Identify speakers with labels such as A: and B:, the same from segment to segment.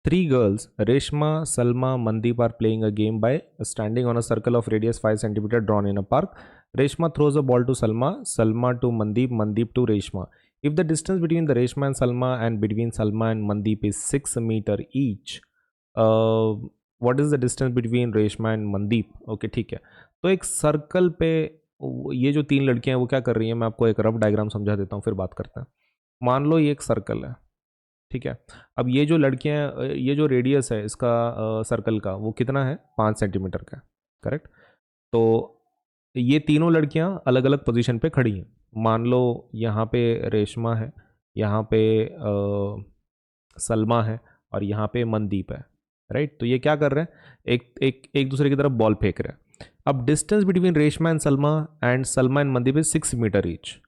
A: Three girls, Reshma, Salma, Mandeep, are playing a game by standing on a circle of radius 5 centimeter drawn in a park. Reshma throws a ball to Salma, Salma to Mandeep, Mandeep to Reshma. If the distance between the Reshma and Salma and between Salma and Mandeep is 6 meter each, uh, what is the distance between Reshma and Mandeep? Okay, ठीक है. तो एक circle पे ये जो तीन लड़कियां हैं वो क्या कर रही हैं, मैं आपको एक रफ डायग्राम समझा देता हूँ, फिर बात करते हैं. मान लो ये एक सर्कल है, ठीक है. अब ये जो लड़कियां, ये जो रेडियस है इसका सर्कल का, वो कितना है, 5 सेंटीमीटर का. करेक्ट. तो ये तीनों लड़कियां अलग अलग पोजीशन पे खड़ी हैं. मान लो यहाँ पे रेशमा है, यहाँ पे सलमा है और यहाँ पे मनदीप है. राइट. तो ये क्या कर रहे हैं, एक दूसरे की तरफ बॉल फेंक रहे हैं. अब distance between Reshma and Salma and Mandeep is 6 metre each.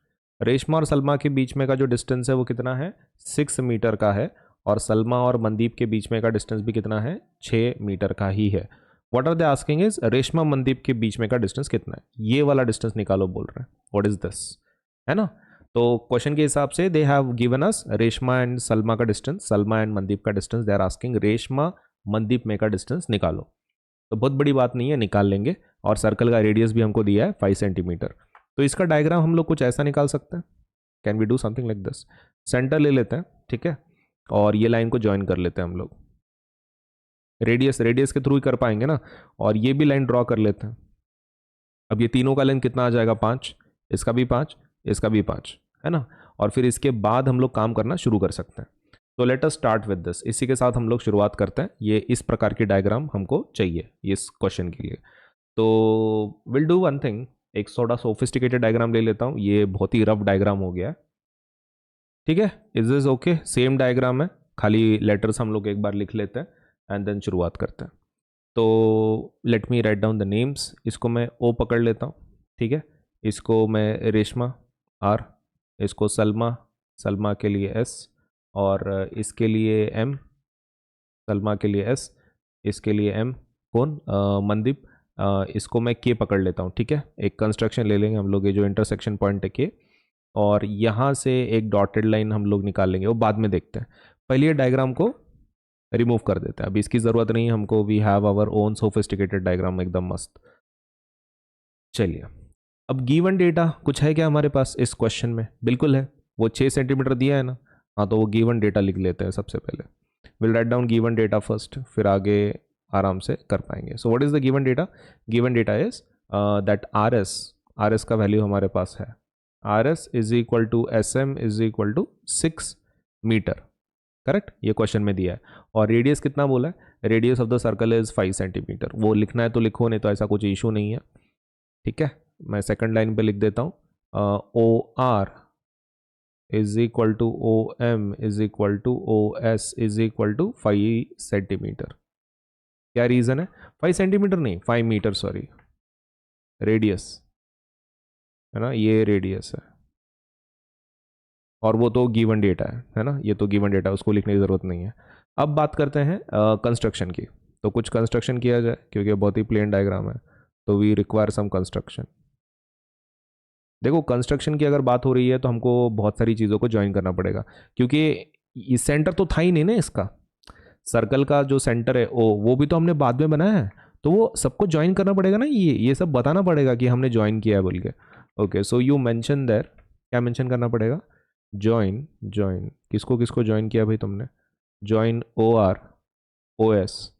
A: रेशमा और सलमा के बीच में का जो डिस्टेंस है वो कितना है, 6 मीटर का है. और सलमा और मनदीप के बीच में का डिस्टेंस भी कितना है, 6 मीटर का ही है. What are they asking is Reshma Mandeep के बीच में का डिस्टेंस कितना है, ये वाला डिस्टेंस निकालो बोल रहे हैं. व्हाट इज दिस, है ना. तो क्वेश्चन के हिसाब से they have given us Reshma and Salma का डिस्टेंस, सलमा एंड मनदीप का distance. They are asking Reshma Mandeep में का डिस्टेंस निकालो. तो बहुत बड़ी बात नहीं है, निकाल लेंगे. और सर्कल का रेडियस भी हमको दिया है 5 सेंटीमीटर. तो इसका डायग्राम हम लोग कुछ ऐसा निकाल सकते हैं. Can we do something like this. Centre ले लेते हैं, ठीक है, और ये लाइन को ज्वाइन कर लेते हैं हम लोग. रेडियस के थ्रू ही कर पाएंगे ना. और ये भी लाइन ड्रॉ कर लेते हैं. अब ये तीनों का लेंथ कितना आ जाएगा, 5. इसका भी 5, इसका भी 5, है ना. और फिर इसके बाद हम लोग काम करना शुरू कर सकते हैं. तो let us start with this. इसी के साथ हम लोग शुरुआत करते हैं. ये इस प्रकार की डायग्राम हमको चाहिए इस क्वेश्चन के लिए. तो विल डू वन थिंग, एक थोड़ा सोफिस्टिकेटेड डायग्राम ले लेता हूँ. ये बहुत ही रफ डायग्राम हो गया है, ठीक है. Is this okay. Same diagram है, खाली लेटर्स हम लोग एक बार लिख लेते हैं एंड देन शुरुआत करते हैं. तो let me write down the names. इसको मैं ओ पकड़ लेता हूँ, ठीक है. इसको मैं रेशमा आर, इसको सलमा, सलमा के लिए एस, और इसके लिए एम, सलमा के लिए एस, इसके लिए एम. कौन, मनदीप. इसको मैं के पकड़ लेता हूँ, ठीक है. एक कंस्ट्रक्शन ले लेंगे हम लोग, ये जो इंटरसेक्शन पॉइंट है के, और यहाँ से एक डॉटेड लाइन हम लोग निकाल लेंगे, वो बाद में देखते हैं. पहले ये डायग्राम को रिमूव कर देते हैं, अभी इसकी ज़रूरत नहीं है हमको. We have our own sophisticated diagram, एकदम मस्त. चलिए, अब गिवन डेटा कुछ है क्या हमारे पास इस क्वेश्चन में. बिल्कुल है, वो 6 सेंटीमीटर दिया है ना. हाँ, तो वो गिवन डेटा लिख लेते हैं सबसे पहले. Will write down given data first, फिर आगे आराम से कर पाएंगे. So what is the given data. Given data is that R S का वैल्यू हमारे पास है. R S is equal to S M is equal to 6 metre. Correct, ये क्वेश्चन में दिया है. और रेडियस कितना बोला है, radius of the circle is 5 centimetre. वो लिखना है तो लिखो, नहीं तो ऐसा कुछ इशू नहीं है, ठीक है. मैं सेकंड लाइन पे लिख देता हूँ, O R is equal to O M is equal to O S is equal to 5 centimetre. क्या रीज़न है, 5 सेंटीमीटर नहीं, 5 मीटर, सॉरी. रेडियस है ना, ये रेडियस है. और वो तो गिवन डेटा है ना, ये तो गिवन डेटा, उसको लिखने की ज़रूरत नहीं है. अब बात करते हैं कंस्ट्रक्शन की. तो कुछ कंस्ट्रक्शन किया जाए, क्योंकि बहुत ही प्लेन डायग्राम है, तो वी रिक्वायर सम कंस्ट्रक्शन. देखो, कंस्ट्रक्शन की अगर बात हो रही है तो हमको बहुत सारी चीज़ों को ज्वाइन करना पड़ेगा, क्योंकि सेंटर तो था ही नहीं ना इसका. सर्कल का जो सेंटर है ओ, वो भी तो हमने बाद में बनाया है, तो वो सबको ज्वाइन करना पड़ेगा ना. ये सब बताना पड़ेगा कि हमने ज्वाइन किया है बोल के. Okay, so you mention there, क्या मेंशन करना पड़ेगा, ज्वाइन. ज्वाइन किसको किसको ज्वाइन किया भाई तुमने. Join O R, O S,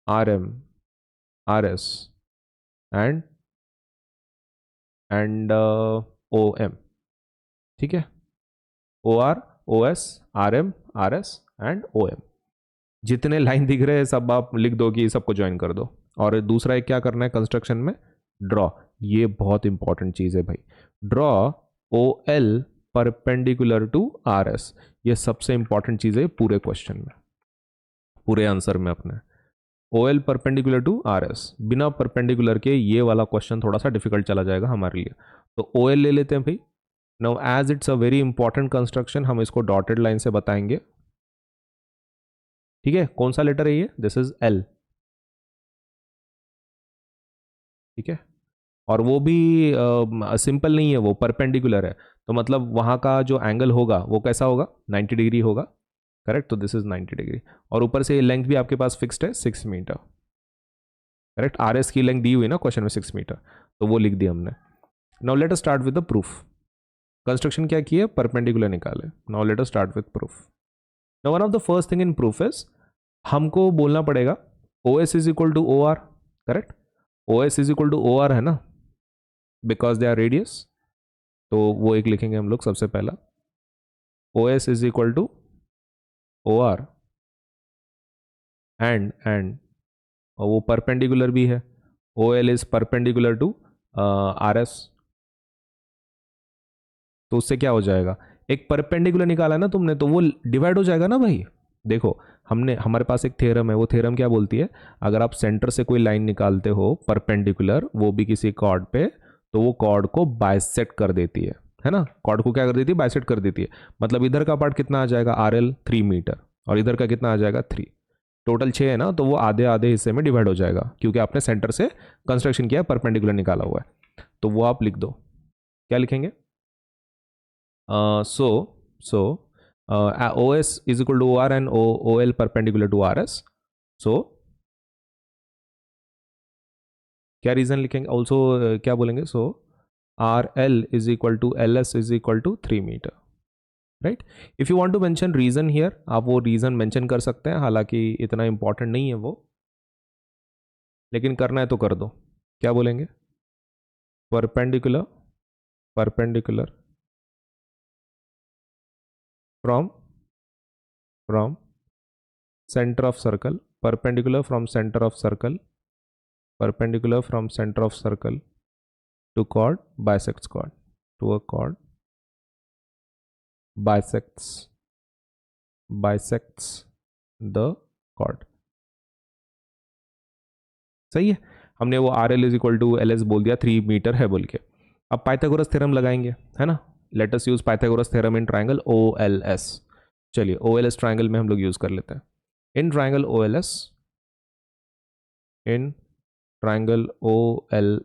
A: R M, R S and O M, ठीक है. O R, O S, R M, R S and O M. जितने लाइन दिख रहे हैं सब आप लिख दो कि सबको ज्वाइन कर दो. और दूसरा एक क्या करना है कंस्ट्रक्शन में, ड्रॉ. ये बहुत इंपॉर्टेंट चीज़ है भाई. Draw O L perpendicular to R S. ये सबसे इंपॉर्टेंट चीज़ है पूरे क्वेश्चन में, पूरे आंसर में अपने. O L perpendicular to R S, बिना परपेंडिकुलर के ये वाला क्वेश्चन थोड़ा सा डिफिकल्ट चला जाएगा हमारे लिए. तो ओ एल ले लेते हैं भाई. Now as it's a very important construction, हम इसको डॉटेड लाइन से बताएंगे, ठीक है. कौन सा लेटर है ये, दिस इज एल, ठीक है. और वो भी सिंपल नहीं है, वो परपेंडिकुलर है. तो मतलब वहाँ का जो एंगल होगा वो कैसा होगा, 90 डिग्री होगा. करेक्ट, तो दिस इज 90 डिग्री, और ऊपर से लेंथ भी आपके पास फिक्स्ड है 6 मीटर, करेक्ट। आर एस की लेंथ दी हुई ना क्वेश्चन में 6 मीटर, तो वो लिख दिया हमने। Now let us start with the proof. Construction क्या की है, परपेंडिकुलर निकाले। Now let us start with proof. Now one of the first thing in proof is हमको बोलना पड़ेगा O S is equal to O R, correct. O S is equal to O R है ना, because they are radius, तो वो एक लिखेंगे हम लोग सबसे पहला, O S is equal to O R and और वो परपेंडिकुलर भी है, O L is perpendicular to R S. तो उससे क्या हो जाएगा, एक परपेंडिकुलर निकाला ना तुमने, तो वो डिवाइड हो जाएगा ना भाई। देखो हमारे पास एक थ्योरम है, वो थ्योरम क्या बोलती है, अगर आप सेंटर से कोई लाइन निकालते हो परपेंडिकुलर, वो भी किसी कॉर्ड पे, तो वो कॉर्ड को बाइसेक्ट कर देती है ना। कॉर्ड को क्या कर देती है, बाइसेक्ट कर देती है। मतलब इधर का पार्ट कितना आ जाएगा, आर एल 3 मीटर, और इधर का कितना आ जाएगा 3, टोटल 6 है ना, तो वो आधे आधे हिस्से में डिवाइड हो जाएगा, क्योंकि आपने सेंटर से कंस्ट्रक्शन किया है, परपेंडिकुलर निकाला हुआ है। तो वो आप लिख दो, क्या लिखेंगे, so OS is equal to OR and OL perpendicular to RS. So क्या रीजन लिखेंगे, ऑल्सो क्या बोलेंगे, so RL is equal to LS is equal to 3 metre, right. If you want to mention reason here, आप वो reason mention कर सकते हैं, हालांकि इतना इंपॉर्टेंट नहीं है वो, लेकिन करना है तो कर दो। क्या बोलेंगे, perpendicular from center of circle, perpendicular from center of circle to chord bisects chord, to a chord bisects the chord। सही है, हमने वो R L is equal to L S बोल दिया, 3 मीटर है बोल के। अब पाइथागोरस थ्योरम लगाएंगे, है ना। Let us use Pythagoras theorem in triangle O L S. चलिए ओ एल एस ट्राइंगल में हम लोग यूज कर लेते हैं। In triangle O L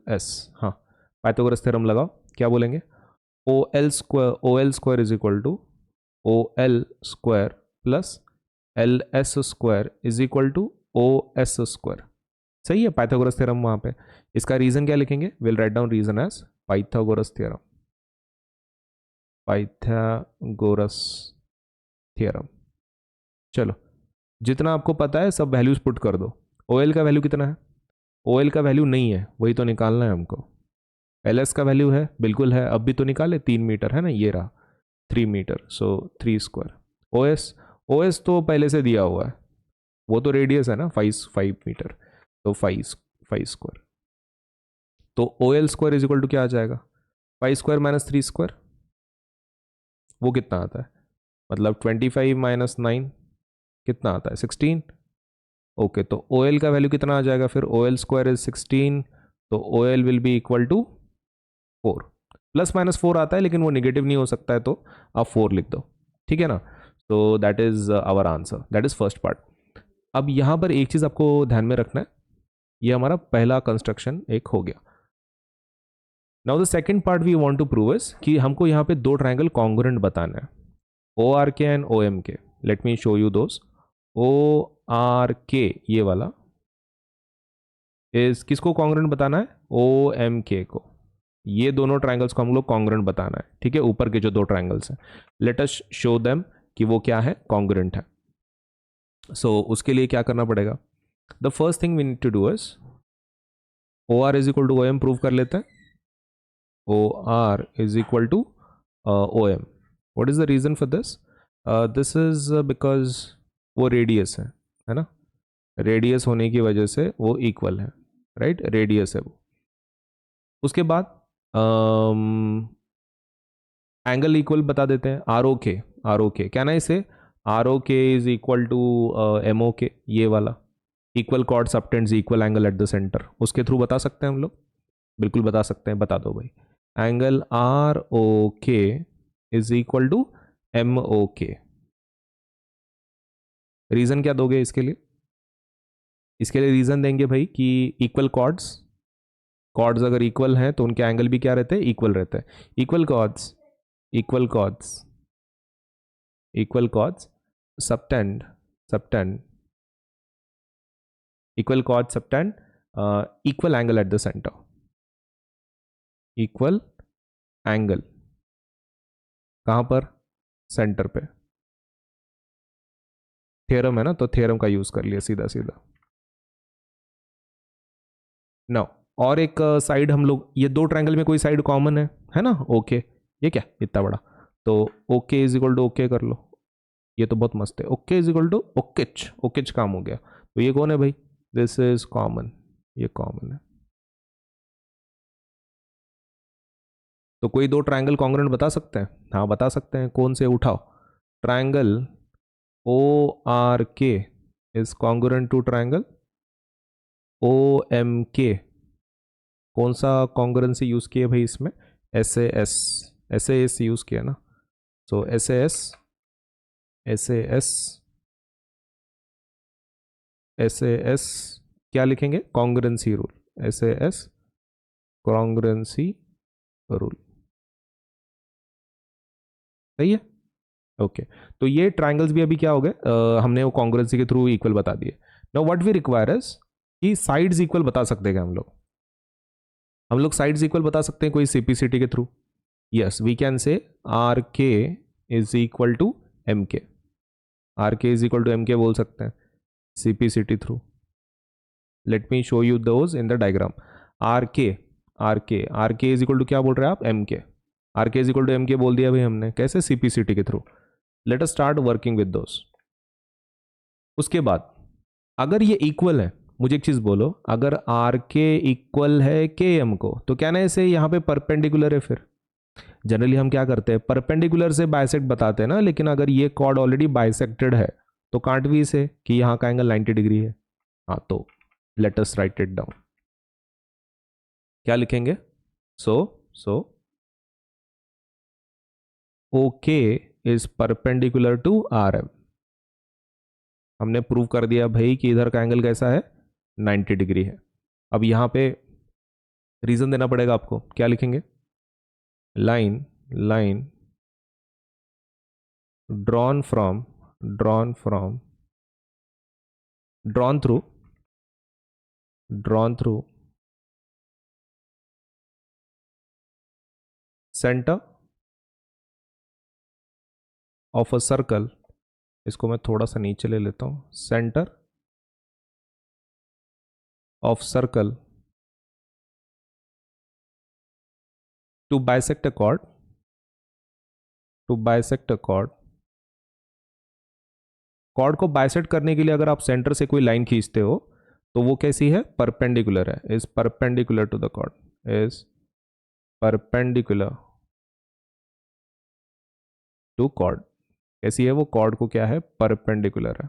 A: S, हाँ, पाइथागोरस थ्योरम लगाओ। क्या बोलेंगे, O L square is equal to O L square plus L S square is equal to O S square. सही है, पाइथागोरस थ्योरम वहां पे। इसका रीजन क्या लिखेंगे, will write down reason as Pythagoras theorem. चलो, जितना आपको पता है सब वैल्यूज पुट कर दो। ओ एल का वैल्यू कितना है, ओ एल का वैल्यू नहीं है, वही तो निकालना है हमको। एल एस का वैल्यू है, बिल्कुल है, अब भी तो निकाले, 3 मीटर है ना, ये रहा 3 मीटर, सो 3 स्क्वायर। ओ एस तो पहले से दिया हुआ है, वो तो रेडियस है ना, 5 मीटर, तो 5 स्क्वायर। तो O L square is equal to क्या आ जाएगा, 5 स्क्वायर माइनस 3 स्क्वायर, वो कितना आता है, मतलब 25 माइनस 9 कितना आता है, 16। ओके, तो ओ एल का वैल्यू कितना आ जाएगा फिर, ओ एल स्क्वायर इज 16, तो O L will be equal to 4। Plus minus 4 आता है, लेकिन वो निगेटिव नहीं हो सकता है, तो आप 4 लिख दो, ठीक है ना। तो that is our answer, that is first part. अब यहाँ पर एक चीज़ आपको ध्यान में रखना है, ये हमारा पहला कंस्ट्रक्शन एक हो गया। Now the second part we want to prove is कि हमको यहाँ पे दो ट्राइंगल कॉन्ग्रुएंट बताना है, O R K and O M K. Let me show you those. O R K ये वाला इज किसको कॉन्ग्रुएंट बताना है, ओ एम के को। ये दोनों ट्राइंगल्स को हम लोग कॉन्ग्रुएंट बताना है, ठीक है, ऊपर के जो दो ट्राइंगल्स हैं। लेट अस शो देम कि वो क्या है, कॉन्ग्रुएंट है। सो उसके लिए क्या करना पड़ेगा, the first thing we need to do is O R is equal to O M prove कर लेते हैं। O R is equal to O M. What is the reason for this, this is because वो radius है ना, radius होने की वजह से वो इक्वल है, राइट, रेडियस है वो। उसके बाद एंगल इक्वल बता देते हैं, आर ओ के क्या ना, इसे R O K is equal to M O K, ये वाला equal chord subtends equal angle at the centre, उसके थ्रू बता सकते हैं हम लोग, बिल्कुल बता सकते हैं, बता दो भाई। Angle R O K is equal to M O K. Reason क्या दोगे इसके लिए, इसके लिए रीजन देंगे भाई कि इक्वल कॉर्ड्स अगर इक्वल हैं तो उनके एंगल भी क्या रहते हैं, इक्वल रहते हैं। Equal chords subtend equal chord subtend equal angle at the center, equal angle कहाँ पर, सेंटर पे। थ्योरम है ना, तो थ्योरम का यूज कर लिया सीधा सीधा। नाउ और एक साइड हम लोग, ये दो ट्रायंगल में कोई साइड कॉमन है ना, ओके ये क्या इतना बड़ा, तो O K is equal to O K कर लो, ये तो बहुत मस्त है। ओके इज इक्वल टू ओकेच, ओकेच काम हो गया। तो ये कौन है भाई, दिस इज कॉमन, ये कॉमन है। तो कोई दो ट्रायंगल कॉन्ग्रुएंट बता सकते हैं, हाँ बता सकते हैं, कौन से उठाओ। Triangle O R K is congruent to triangle O M K. कौन सा कॉन्ग्रुएंसी यूज किया भाई इसमें, एस ए एस यूज किया ना। सो एस ए एस क्या लिखेंगे, congruency rule, S A S congruency rule, सही है ओके। तो ये ट्रायंगल्स भी अभी क्या हो गए, हमने वो कॉन्ग्रुएंसी के थ्रू इक्वल बता दिए। Now what we require is कि साइड्स इक्वल बता सकते हैं क्या हम लोग साइड्स इक्वल बता सकते हैं कोई सीपीसीटी के through. Yes we can say R K is equal to M K, R K is equal to M K बोल सकते हैं CPCT through. Let me show you those in the diagram. R K is equal to क्या बोल रहे हैं आप, M K. R K is equal to M K बोल दिया भाई हमने, कैसे, सीपीसीटी के through. Late us start working with those. उसके बाद अगर ये इक्वल है, मुझे एक चीज बोलो, अगर आर के इक्वल है के एम को, तो क्या ना ऐसे यहाँ पे परपेंडिकुलर है। फिर जनरली हम क्या करते हैं, परपेंडिकुलर से बाइसेक्ट बताते हैं ना, लेकिन अगर ये कॉर्ड ऑलरेडी बाइसेक्टेड है तो कांट भी इसे कि यहाँ का एंगल 90 डिग्री है। हाँ तो let us write it down, क्या लिखेंगे, so O K is perpendicular to R M. हमने प्रूव कर दिया भाई कि इधर का एंगल कैसा है, 90 डिग्री है। अब यहाँ पे रीजन देना पड़ेगा आपको, क्या लिखेंगे, line drawn through centre of a circle. इसको मैं थोड़ा सा नीचे ले लेता हूं, centre of circle to bisect a chord, chord को बाइसेक्ट करने के लिए अगर आप सेंटर से कोई लाइन खींचते हो तो वो कैसी है, परपेंडिकुलर है, is perpendicular to the chord, is perpendicular to chord. कैसी है वो, कॉर्ड को क्या है, परपेंडिकुलर है।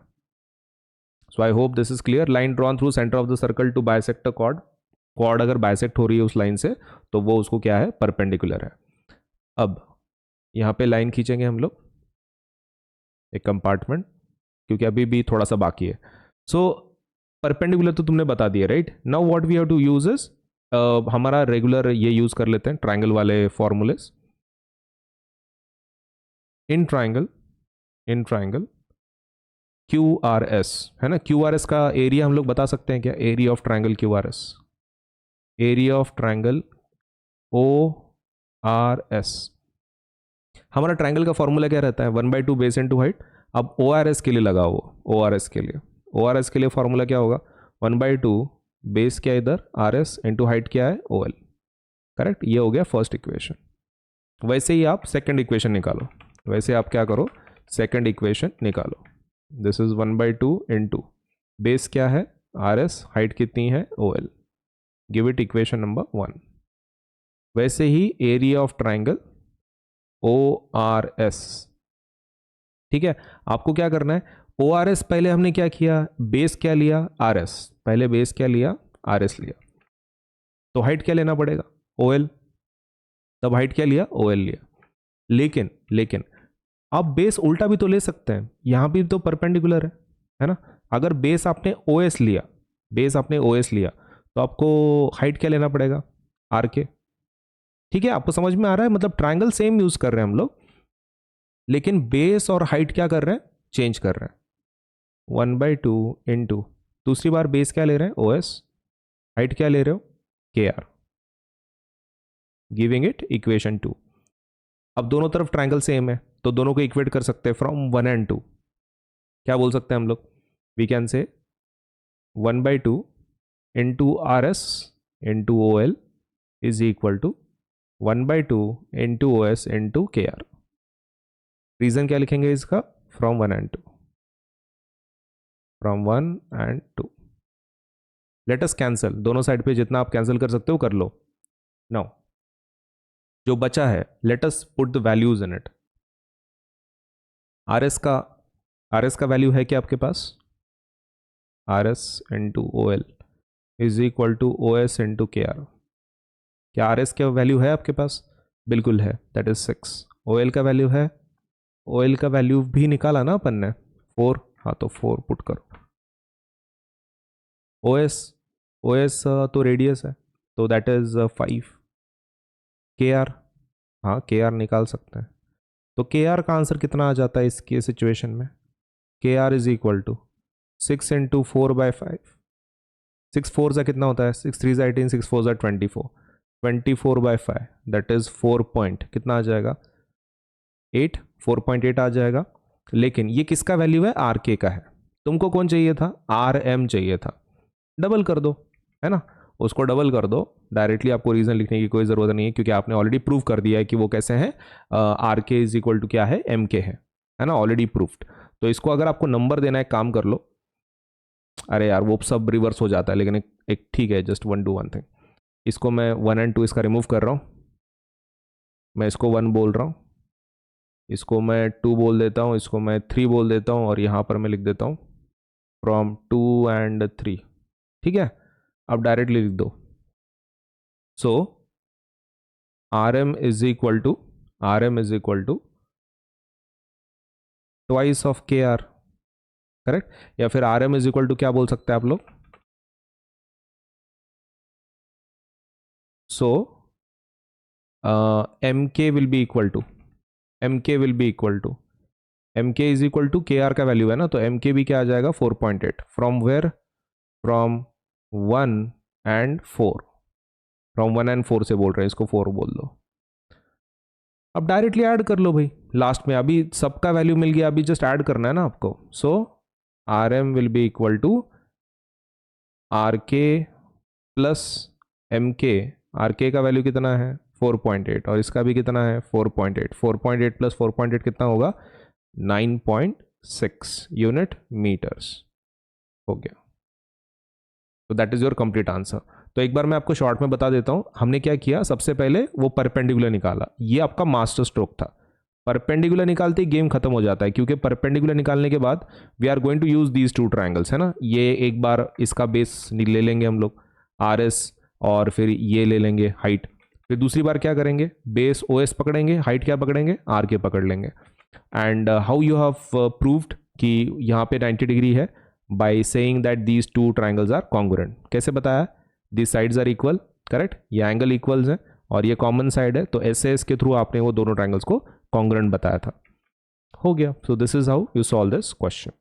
A: So I hope this is clear. Line drawn through centre of the circle to bisect a chord, chord अगर बाइसेक्ट हो रही है उस लाइन से तो वो उसको क्या है, परपेंडिकुलर है। अब यहाँ पे लाइन खींचेंगे हम लोग, एक कंपार्टमेंट, क्योंकि अभी भी थोड़ा सा बाकी है। सो परपेंडिकुलर तो तुमने बता दिया, right. Now what we have to use is, हमारा रेगुलर ये यूज कर लेते हैं ट्राइंगल वाले formulas. In triangle Q R S है ना, क्यू आर एस का एरिया हम लोग बता सकते हैं क्या, area of triangle Q R S, area of triangle O R S. हमारा ट्राइंगल का फॉर्मूला क्या रहता है, 1/2 बेस इनटू हाइट। अब ओ आर एस के लिए लगाओ, ओ आर एस के लिए फॉर्मूला क्या होगा, 1/2 बेस क्या इधर आर एस इंटू हाइट क्या है ओ एल, करेक्ट। ये हो गया फर्स्ट इक्वेशन। वैसे ही आप सेकंड इक्वेशन निकालो, वैसे आप क्या करो, सेकंड इक्वेशन निकालो। दिस इज 1/2 इंटू बेस क्या है आर एस, हाइट कितनी है O L, give it equation number 1। वैसे ही area of triangle O R S, ठीक है। आपको क्या करना है, ओ आर एस पहले हमने क्या किया, बेस क्या लिया आर एस, पहले बेस क्या लिया आर एस लिया, तो हाइट क्या लेना पड़ेगा ओ एल, तब हाइट क्या लिया ओ एल लिया। लेकिन आप बेस उल्टा भी तो ले सकते हैं, यहां भी तो परपेंडिकुलर है ना। अगर बेस आपने ओ एस लिया, तो आपको हाइट क्या लेना पड़ेगा आर के, ठीक है। आपको समझ में आ रहा है, मतलब ट्राइंगल सेम यूज कर रहे हैं हम लोग, लेकिन बेस और हाइट क्या कर रहे हैं चेंज कर रहे हैं, 1/2 इंटू, दूसरी बार बेस क्या ले रहे हैं, ओ एस, हाइट क्या ले रहे हो, के आर, गिविंग इट इक्वेशन 2। अब दोनों तरफ ट्राइंगल सेम है तो दोनों को इक्वेट कर सकते हैं फ्रॉम 1 and 2। क्या बोल सकते हैं हम लोग, we can say 1/2 into R S into O L is equal to 1/2 into O S into K R. Reason क्या लिखेंगे इसका, from 1 and 2, from 1 and 2। Let us cancel, दोनों साइड पे जितना आप कैंसिल कर सकते हो कर लो। नाउ जो बचा है, let us put the values in it. R S का वैल्यू है क्या आपके पास, R S into O L is equal to O S into K R. क्या आर एस का वैल्यू है आपके पास, बिल्कुल है, दैट इज 6। ओ एल का वैल्यू है, ओ एल का वैल्यू भी निकाला ना अपन ने, 4, हाँ तो 4 पुट करो। ओ एस तो रेडियस है तो दैट इज 5। के आर, हाँ के आर निकाल सकते हैं, तो के आर का आंसर कितना आ जाता है इसके सिचुएशन में, K R is equal to 6 into 4/5। 6 4 सा कितना होता है, 6 3 18, 6 4 सा 24, 24/5 दैट इज 4 पॉइंट कितना आ जाएगा, 8, 4.8 आ जाएगा। लेकिन ये किसका वैल्यू है, आर के का है। तुमको कौन चाहिए था, आर एम चाहिए था, डबल कर दो, है ना, उसको डबल कर दो। डायरेक्टली आपको रीजन लिखने की कोई ज़रूरत नहीं है क्योंकि आपने ऑलरेडी प्रूव कर दिया है कि वो कैसे हैं, are K is equal to क्या है, एम के है ना, ऑलरेडी प्रूफ्ड। तो इसको अगर आपको नंबर देना है, काम कर लो, अरे यार वो सब रिवर्स हो जाता है, लेकिन एक ठीक है, just one do one thing. इसको मैं 1 and 2 इसका रिमूव कर रहा हूँ, मैं इसको 1 बोल रहा हूँ, इसको मैं 2 बोल देता हूँ, इसको मैं 3 बोल देता हूँ, और यहाँ पर मैं लिख देता हूँ फ्रॉम 2 and 3। ठीक है, अब डायरेक्टली लिख दो। So R M is equal to twice of K R, correct, या फिर R M is equal to क्या बोल सकते हैं आप लोग, so M K will be equal to M K is equal to K R का वैल्यू है ना, तो एम के भी क्या आ जाएगा, 4.8। From where, from 1 and 4, from 1 and 4 से बोल रहे हैं, इसको 4 बोल दो। अब डायरेक्टली ऐड कर लो भाई लास्ट में, अभी सबका वैल्यू मिल गया, अभी जस्ट ऐड करना है ना आपको। So R M will be equal to R K plus M K. R K का वैल्यू कितना है, 4.8, और इसका भी कितना है, 4.8। 4.8 प्लस 4.8 कितना होगा, 9.6 यूनिट मीटर्स हो गया। तो that is your complete answer. तो एक बार मैं आपको शॉर्ट में बता देता हूं, हमने क्या किया, सबसे पहले वो परपेंडिकुलर निकाला, ये आपका मास्टर स्ट्रोक था। परपेंडिकुलर निकालते ही गेम खत्म हो जाता है, क्योंकि परपेंडिकुलर निकालने के बाद we are going to use these 2 triangles, है ना। ये एक बार इसका बेस ले लेंगे हम लोग आर एस, और फिर ये ले लेंगे हाइट, फिर दूसरी बार क्या करेंगे, बेस ओ एस पकड़ेंगे, हाइट क्या पकड़ेंगे, आर के पकड़ लेंगे। And how you have proved कि यहाँ पे 90 डिग्री है, by saying that these 2 triangles are congruent. कैसे बताया, this sides are equal, correct, ये एंगल इक्वल्स है और ये कॉमन साइड है, तो एस एस के थ्रू आपने वो दोनों ट्राइंगल्स को कॉन्ग्रुएंट बताया था, हो गया। So this is how you solve this question.